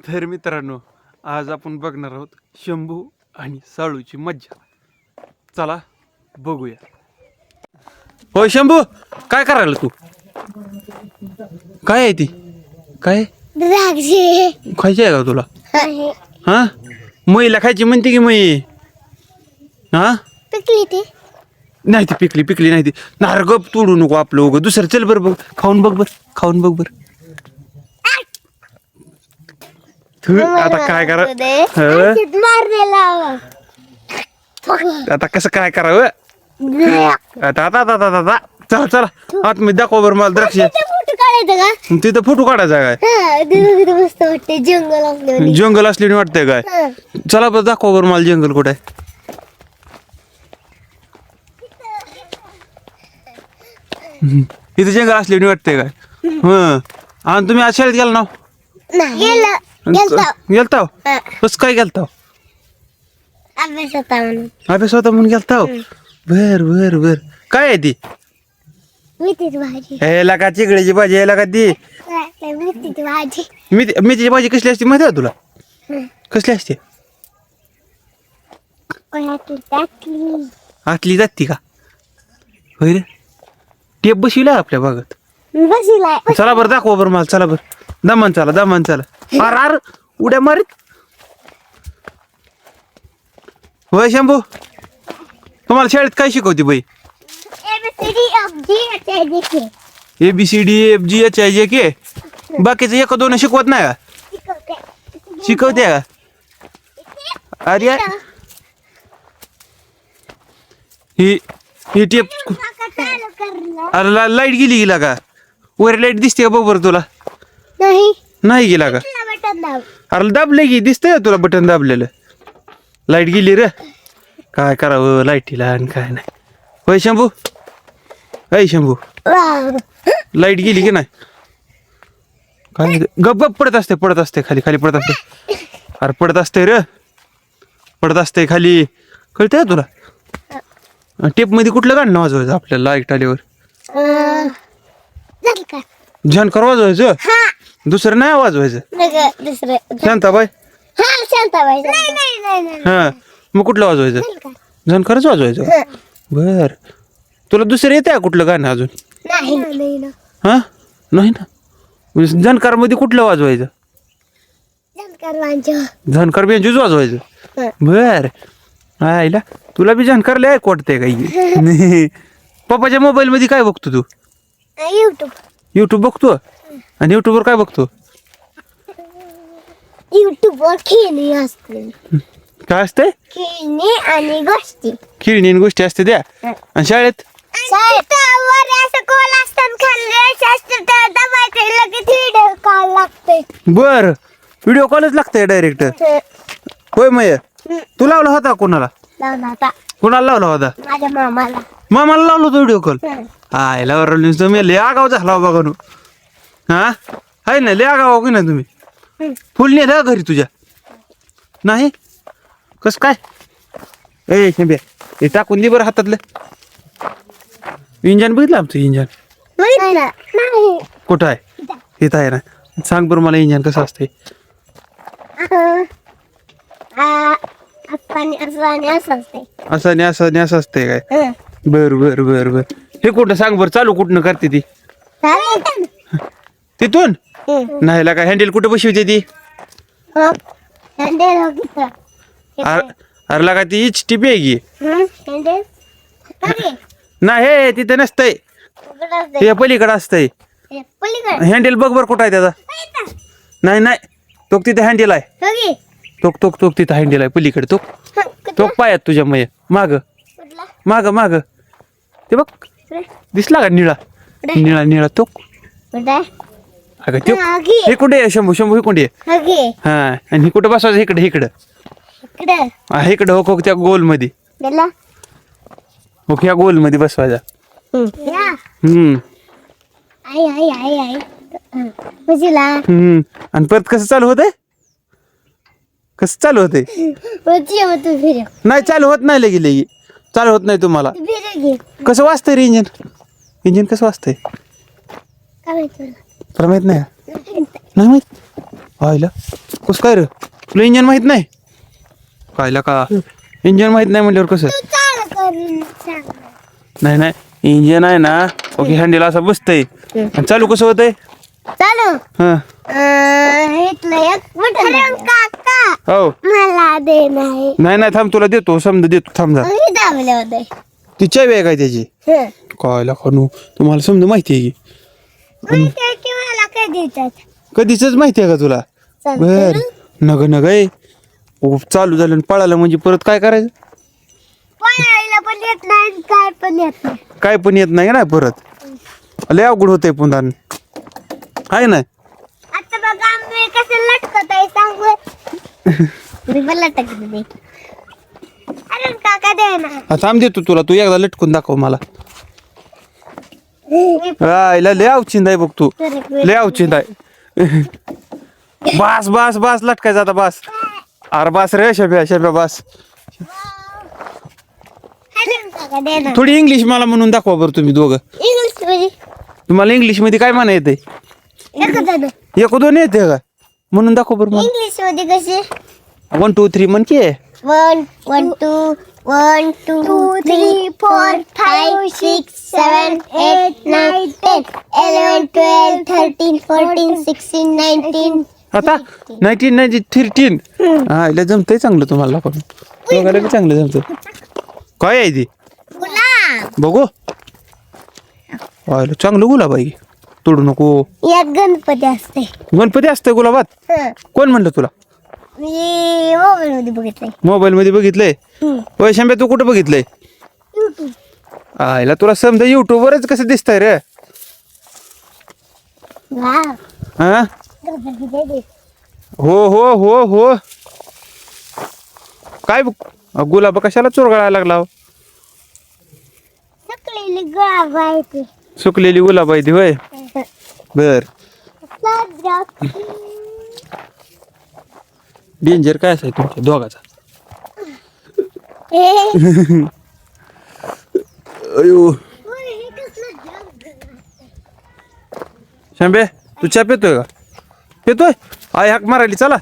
तर मित्रांनो, आज आपण बघणार आहोत शंभू आणि साळूची मज्जा. चला बघूया. होय शंभू, काय करायला तू? काय आहे ती? काय खायची आहे का तुला? हा, मैला खायची म्हणते की मै? हा, पिकली ती नाही ती पिकली नाही ती. नार गप तोडू नको आपलं उगं. दुसरं चल बरं, बघ खाऊन बघ बर, खाऊन बघ बर. आता काय करा, आता कसं काय करावं? आता आता आता आता आता चला चला आत मी दाखव बरं मला द्राक्ष. फोटो काढायचा का? तिथं फोटो काढायचा काय? मस्त वाटते जंगल असले जंगल असले वाटतंय काय? चला बरं दाखव बरं मला जंगल कुठे आहे. इथं जंगल असले वाटतंय काय? हं, आणि तुम्ही आज शाळेत गेला ना? गेलता? कसं काय गेलता? अभ्यास होता म्हणून गेलता. बर बर बर. काय आहे ती? मेथीची भाजी. यायला का चिकड्याची भाजी यायला का ती? मेथीची भाजी. मेथीची भाजी कसली असते माहिती आहे तुला? कसली असते? आतली जाती का? होय रे, टेप बसविला आपल्या भागात. चला बरं दाखवा बरं मला. चला बरं, दमन चला. अर उड्या मारीत. होय शंभू, तुम्हाला शाळेत काय शिकवते बाई? ABCD, बाकीचं एक दोन शिकवत नाही का? शिकवते का? अरे ही टेप. अरे लाईट गेला का? वर लाईट दिसते का बघ बरं तुला? नाही गेला का? अरे दाबले की दिसतंय तुला बटन दाबलेलं. लाईट गेली रे, काय करावं लाईटीला आणि काय नाही. होय शंभू, शंभू लाईट गेली की नाही? काय गप पडत असते खाली पडत असते. अरे पडत असते खाली, कळतंय तुला? टेप मध्ये कुठलं गाणं वाजवायचं आपल्याला लाईट आल्यावर? झनकर वाजवायचं, दुसरं नाही वाजवायचं. शांताबाई. हा, मग कुठलं वाजवायचं? झनकरच वाजवायचं. बर, तुला दुसरं येते कुठलं गाणं अजून? हा, नाही ना. झनकर मध्ये कुठलं वाजवायचं? झनकर बेंजूच वाजवायचं. बर, आईला तुला बी झनकर लय ऐक वाटतंय काही. पप्पाच्या मोबाईल मध्ये काय बघतो तू? युट्यूब बघतो. आणि युट्यूबवर काय बघतो? युट्यूबवर खेळणी असते. काय असते? खेळणी आणि गोष्टी. खेळणी आणि गोष्टी असते त्या. आणि शाळेत बर, व्हिडिओ कॉलच लागतंय डायरेक्ट. होय मय, तू लावला होता कोणाला? कोणाला लावला होता? माझ्या मामाला. मामाला लावला होता व्हिडिओ कॉल? आयला तुम्ही लय आगाव झाला बाबा नु. हा, आहे ना लय आगाव की नाही तुम्ही? फुल नेलं घरी तुझ्या? नाही कस काय? शेंब्या, हे टाकून दे बरं हातातलं. इंजन बघितलं आमचं? इंजन कुठं आहे? इथं आहे ना. सांग बरं मला इंजन कसं असतंय? असं असतंय काय? बर बर बर बर. हे कुठं सांग बरं, चालू कुठनं करते ती? तिथून नाही का? हँडल कुठं बसवते ती? अरे लागा ती इच टिपी आहे की? नाही हे तिथे नसतंय, हे पलीकडे असतंय. हँडल बघ बरं कुठं आहे त्याचा? नाही तो तिथे हँडल आहे. तो तिथं हँडल आहे पलीकडे. तो पायात तुझ्या मय माग ते बघ, दिसला का? निळा तो. अगं तो हे कुठे आहे? शंभू हे कुठे आहे? हा, आणि हे कुठं बसवायचं? इकडं इकडं हो, त्या गोल मध्ये. ह्या गोल मध्ये बसवायचा. आणि परत कसं चालू होतंय? नाही चालू होत नाही. लगी चालू होत नाही तुम्हाला. कसं वाजतंय रे इंजन कसं वाजतंय? तुला माहित नाही? नाही माहित? कसं काय रे तुला इंजन माहित नाही कायला का इंजन माहित नाही म्हणल्यावर कसं चाल करून सांग. नाही नाही इंजन आहे ना ओके हँडल असं बसतंय आणि चालू कसं होतंय चालू हा इथलं एक बटन काका हो मला दे नाही नाही नाही थांब तुला देतो समजा देतो थांब जा मी दाबले होते ती चावी आहे काय त्याची कायला खनू तुम्हाला समजा माहिती आहे की मला काय देतात कधीच माहिती आहे का तुला बर नग नग चालू झालं आणि पळालं म्हणजे परत काय करायचं पळायला पण येत नाही काय पण येत नाही काय पण येत नाही ना परत लय अवघड होतंय पुन्हा आहे ना आता बघा मी कसं लटकत आहे सांग मी पण लटकत दे अरे काका दे ना हा, थांब देतो तुला तू एकदा लटकून दाखव मला लय अवचिंद आहे बघ तू लय अवचिंद आहे बास बास बास लटकायचा आता बास अरे बास रे शब्या शब्या बास काका दे ना थोडी इंग्लिश मला म्हणून दाखवा बरं तुम्ही दोघं इंग्लिश मध्ये तुम्हाला इंग्लिश मध्ये काय म्हणा येते एक दोन येते का म्हणून दाखव बरं मला इंग्लिश मध्ये कसे 1 2 3 म्हण की 1 1 2 1 2 3 4 5 6 7 8 9 10 11 12 13 14 16 19 आता 1913 हा इला जमतंय चांगलं तुम्हाला पण दोघाला बी चांगलं जमतं काय आहे ती गुलाब बघू आयला चांगलं गुलाब आहे तोडू नको यात गणपती असते गणपती असतंय गुलाबात कोण म्हणलं तुला मी मोबाईल मध्ये बघितलंय मोबाईल मध्ये बघितलंय होय शंभ्या तू कुठं बघितलंय आयला तुला समजा युट्यूब वरच कसं दिसतंय रे वाव हा गणपती दे दे हो हो हो हो काय गुलाब कशाला चोरगळायला लागला हो? सगळी गुलाब आहे ते सुकलेली गुलाब आहे ती होय बर डेंजर काय असाय तुमच्या दोघाचा अयो शंभे तू चहा पितोय का पितोय आई हाक मारायली चला